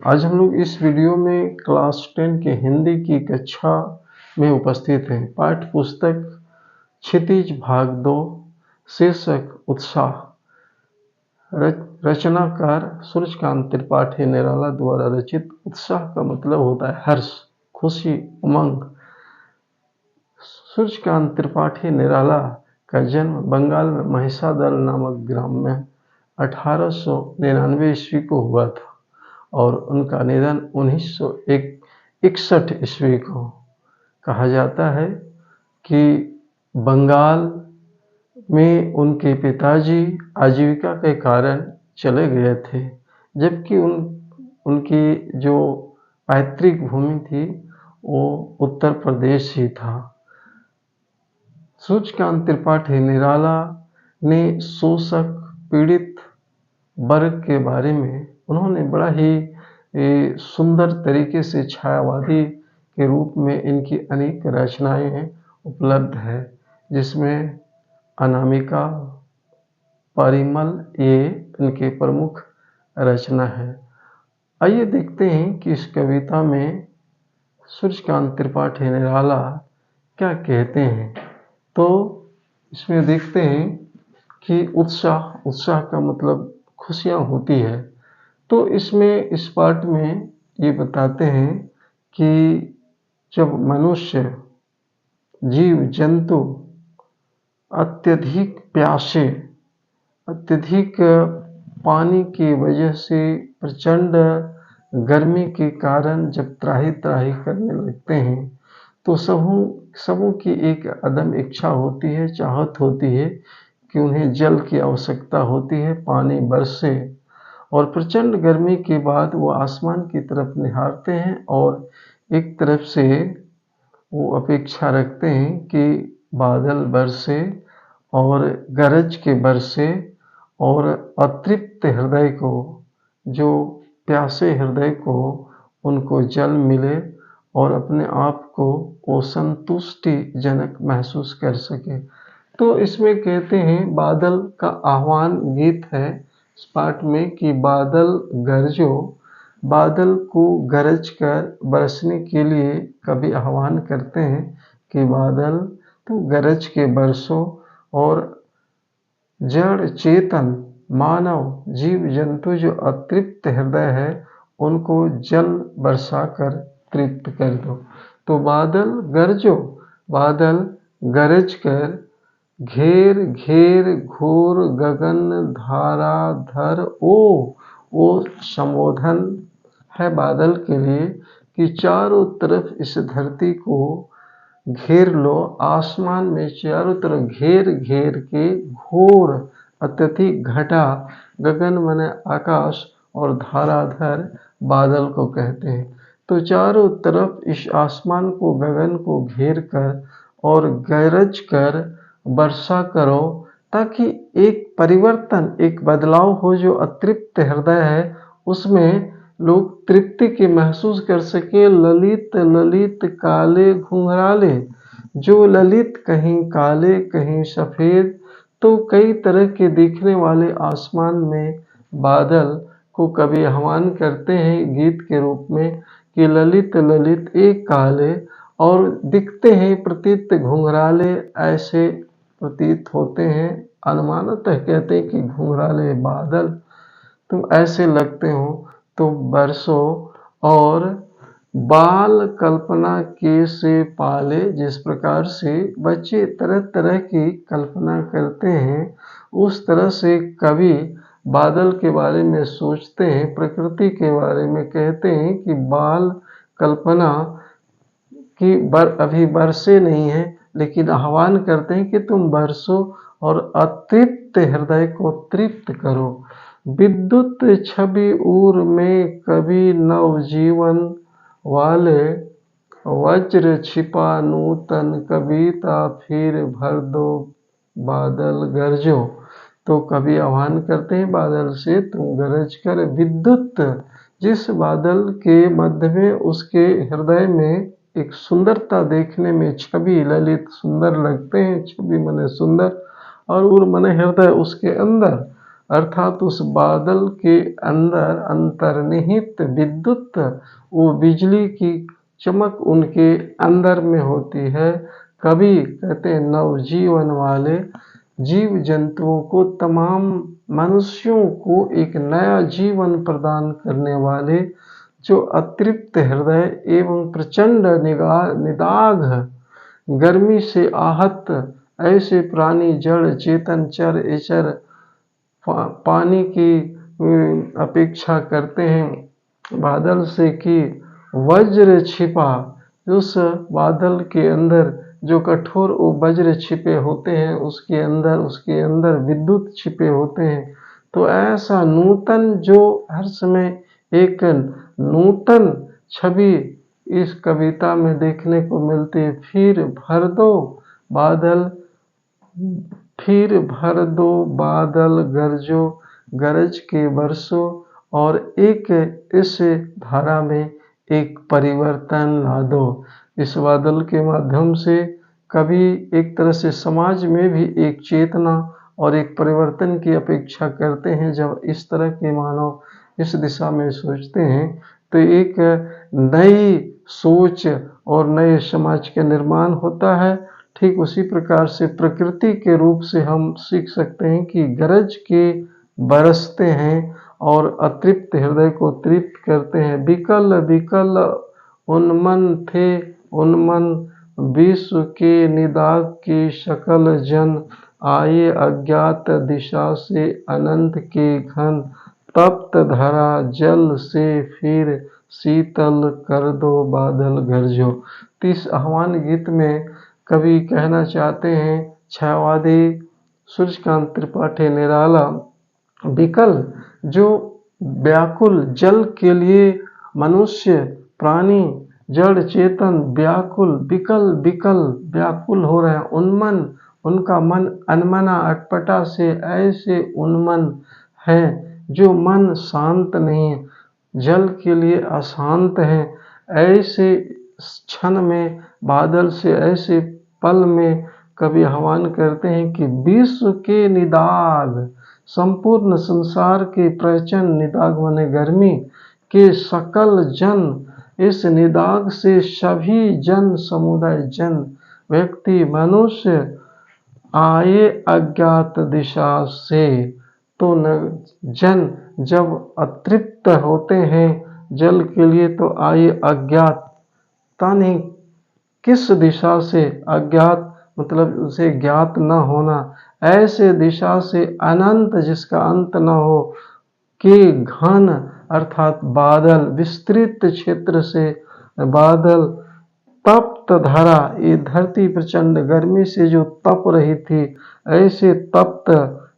आज हम लोग इस वीडियो में क्लास 10 के हिंदी की कक्षा में उपस्थित हैं। पाठ्य पुस्तक क्षितिज भाग 2, शीर्षक उत्साह, रचनाकार सूर्यकांत त्रिपाठी निराला द्वारा रचित। उत्साह का मतलब होता है हर्ष, खुशी, उमंग। सूर्यकांत त्रिपाठी निराला का जन्म बंगाल में महिषादल नामक ग्राम में 1899 ईस्वी को हुआ था और उनका निधन 1961 ईस्वी को। कहा जाता है कि बंगाल में उनके पिताजी आजीविका के कारण चले गए थे, जबकि उनकी जो पैतृक भूमि थी वो उत्तर प्रदेश ही था। सूर्यकांत त्रिपाठी निराला ने शोषक पीड़ित वर्ग के बारे में उन्होंने बड़ा ही सुंदर तरीके से छायावादी के रूप में इनकी अनेक रचनाएं उपलब्ध है, जिसमें अनामिका, परिमल ये इनके प्रमुख रचना है। आइए देखते हैं कि इस कविता में सूर्यकांत त्रिपाठी निराला क्या कहते हैं। तो इसमें देखते हैं कि उत्साह का मतलब खुशियाँ होती है। तो इसमें इस पाठ में ये बताते हैं कि जब मनुष्य, जीव जंतु अत्यधिक प्यासे, अत्यधिक पानी की वजह से प्रचंड गर्मी के कारण जब त्राही त्राही करने लगते हैं, तो सबों की एक अदम इच्छा होती है, चाहत होती है कि उन्हें जल की आवश्यकता होती है, पानी बरसे। और प्रचंड गर्मी के बाद वो आसमान की तरफ निहारते हैं और एक तरफ से वो अपेक्षा रखते हैं कि बादल बरसे और गरज के बरसे और अतृप्त हृदय को, जो प्यासे हृदय को, उनको जल मिले और अपने आप को वो संतुष्टिजनक महसूस कर सके। तो इसमें कहते हैं, बादल का आह्वान गीत है इस पाठ में कि बादल गरजो। बादल को गरज कर बरसने के लिए कवि आह्वान करते हैं कि बादल तो गरज के बरसो और जड़ चेतन मानव जीव जंतु जो अतृप्त हृदय है उनको जल बरसाकर तृप्त कर दो। तो बादल गरजो, बादल गरज कर घेर घेर घोर गगन धाराधर। ओ संबोधन है बादल के लिए कि चारों तरफ इस धरती को घेर लो। आसमान में चारों तरफ घेर घेर के घोर अत्यधिक घटा, गगन माने आकाश और धाराधर बादल को कहते हैं। तो चारों तरफ इस आसमान को, गगन को घेर कर और गरज कर वर्षा करो, ताकि एक परिवर्तन, एक बदलाव हो। जो अतृप्त हृदय है उसमें लोग तृप्ति के महसूस कर सके। ललित ललित काले घुंघराले, जो ललित कहीं काले कहीं सफेद, तो कई तरह के दिखने वाले आसमान में बादल को कवि आह्वान करते हैं गीत के रूप में कि ललित ललित एक काले और दिखते हैं प्रतीत घुंघराले, ऐसे प्रतीत होते हैं। अनुमानतः कहते हैं कि घुंघराले बादल तुम ऐसे लगते हो तो बरसो। और बाल कल्पना के से पाले, जिस प्रकार से बच्चे तरह तरह की कल्पना करते हैं उस तरह से कवि बादल के बारे में सोचते हैं, प्रकृति के बारे में कहते हैं कि बाल कल्पना कि अभी बरसे नहीं है, लेकिन आह्वान करते हैं कि तुम बरसो और अतृप्त हृदय को तृप्त करो। विद्युत छवि उर में कभी नव जीवन वाले, वज्र छिपा नूतन कविता फिर भर दो बादल गरजो। तो कवि आह्वान करते हैं बादल से तुम गरज कर। विद्युत, जिस बादल के मध्य में उसके हृदय में एक सुंदरता देखने में, छवि ललित सुंदर लगते हैं, छवि मने सुंदर और उर मने हृदय, उसके अंदर अर्थात उस बादल के अंदर अंतर्निहित विद्युत वो बिजली की चमक उनके अंदर में होती है। कभी कहते हैं नवजीवन वाले जीव जंतुओं को, तमाम मनुष्यों को एक नया जीवन प्रदान करने वाले, जो अतृप्त हृदय एवं प्रचंड निदाघ गर्मी से आहत ऐसे प्राणी, जड़ चेतन चर एचर पानी की अपेक्षा करते हैं बादल से कि वज्र छिपा, उस बादल के अंदर जो कठोर वो वज्र छिपे होते हैं, उसके अंदर विद्युत छिपे होते हैं। तो ऐसा नूतन जो हर समय एक नूतन छवि इस कविता में देखने को मिलती है। फिर भर दो बादल गरजो, गरज के बरसो, और एक इस धारा में एक परिवर्तन ला दो। इस बादल के माध्यम से कभी एक तरह से समाज में भी एक चेतना और एक परिवर्तन की अपेक्षा करते हैं। जब इस तरह के मानव इस दिशा में सोचते हैं तो एक नई सोच और नए समाज का निर्माण होता है। ठीक उसी प्रकार से प्रकृति के रूप से हम सीख सकते हैं कि गरज के बरसते हैं और अतृप्त हृदय को तृप्त करते हैं। विकल विकल उन्मन थे उन्मन, विश्व के निदाघ के सकल जन, आए अज्ञात दिशा से अनंत के घन, तप्त धरा जल से फिर शीतल कर दो बादल गरजो। तो इस आह्वान गीत में कवि कहना चाहते हैं, छायावादी सूर्यकांत त्रिपाठी निराला, विकल जो व्याकुल जल के लिए मनुष्य प्राणी जड़ चेतन व्याकुल विकल विकल व्याकुल हो रहे हैं। उन्मन, उनका मन अनमना अटपटा से ऐसे उन्मन है जो मन शांत नहीं है, जल के लिए अशांत है। ऐसे क्षण में बादल से ऐसे पल में कवि आह्वान करते हैं कि विश्व के निदाघ, संपूर्ण संसार के प्रचंड निदाघ माने गर्मी के सकल जन, इस निदाघ से सभी जन समुदाय जन व्यक्ति मनुष्य आए अज्ञात दिशा से। तो जन जब अतृप्त होते हैं जल के लिए तो आए अज्ञात, नहीं किस दिशा से, अज्ञात मतलब उसे ज्ञात न होना, ऐसे दिशा से अनंत जिसका अंत न हो के घन अर्थात बादल, विस्तृत क्षेत्र से बादल, तप्त धरा, ये धरती प्रचंड गर्मी से जो तप रही थी, ऐसे तप्त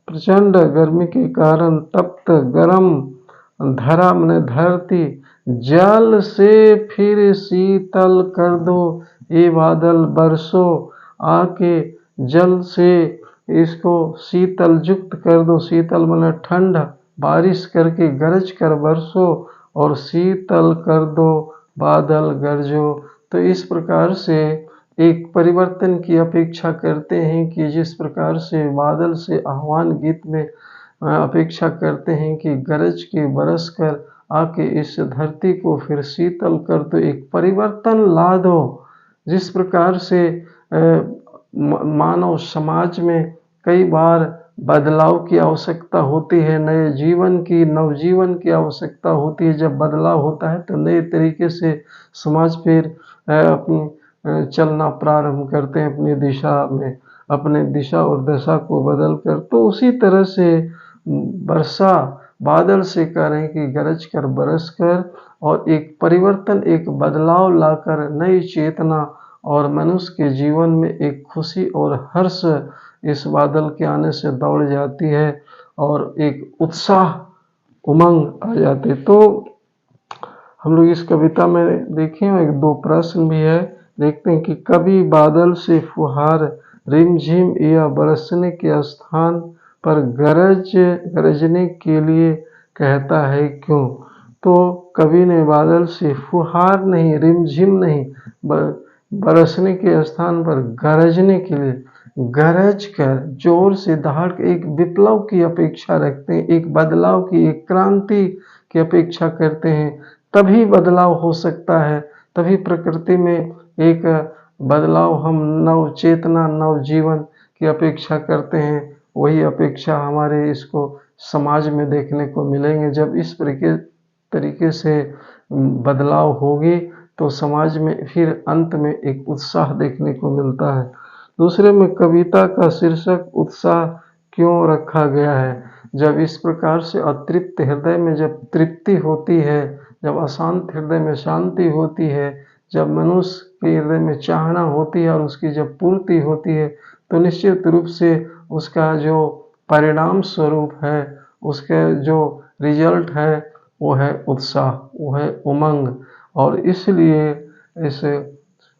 प्रचंड गर्मी के कारण तप्त गरम धरा माने धरती, जल से फिर शीतल कर दो ये बादल बरसो, आके जल से इसको शीतल युक्त कर दो। शीतल माने ठंड, बारिश करके गरज कर बरसो और शीतल कर दो बादल गरजो। तो इस प्रकार से एक परिवर्तन की अपेक्षा करते हैं कि जिस प्रकार से बादल से आह्वान गीत में अपेक्षा करते हैं कि गरज के बरस कर आके इस धरती को फिर शीतल कर दो, एक परिवर्तन ला दो। जिस प्रकार से मानव समाज में कई बार बदलाव की आवश्यकता होती है, नए जीवन की, नवजीवन की आवश्यकता होती है। जब बदलाव होता है तो नए तरीके से समाज फिर अपनी चलना प्रारंभ करते हैं अपनी दिशा में, अपने दिशा और दशा को बदल कर। तो उसी तरह से वर्षा बादल से कह रहे हैं कि गरज कर बरस कर और एक परिवर्तन, एक बदलाव लाकर नई चेतना और मनुष्य के जीवन में एक खुशी और हर्ष इस बादल के आने से दौड़ जाती है और एक उत्साह उमंग आ जाते। तो हम लोग इस कविता में देखें एक दो प्रश्न भी है, देखते हैं कि कभी बादल से फुहार रिमझिम या बरसने के स्थान पर गरजने के लिए कहता है क्यों। तो कवि ने बादल से फुहार नहीं, रिमझिम नहीं, बरसने के स्थान पर गरजने के लिए, गरज कर जोर से दहाड़ के एक विप्लव की अपेक्षा रखते हैं, एक बदलाव की, एक क्रांति की अपेक्षा करते हैं, तभी बदलाव हो सकता है, तभी प्रकृति में एक बदलाव, हम नव चेतना, नव जीवन की अपेक्षा करते हैं। वही अपेक्षा हमारे इसको समाज में देखने को मिलेंगे। जब इस तरीके से बदलाव होगी तो समाज में फिर अंत में एक उत्साह देखने को मिलता है। दूसरे में कविता का शीर्षक उत्साह क्यों रखा गया है? जब इस प्रकार से अतृप्त हृदय में जब तृप्ति होती है, जब अशांत हृदय में शांति होती है, जब मनुष्य के हृदय में चाहना होती है और उसकी जब पूर्ति होती है, तो निश्चित रूप से उसका जो परिणाम स्वरूप है, उसके जो रिजल्ट है, वो है उत्साह, वो है उमंग। और इसलिए इस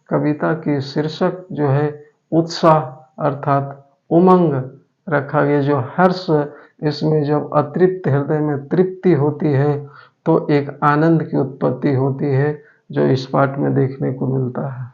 कविता की शीर्षक जो है उत्साह अर्थात उमंग रखा गया। जो हर्ष, इसमें जब अतृप्त हृदय में तृप्ति होती है तो एक आनंद की उत्पत्ति होती है, जो इस पाठ में देखने को मिलता है।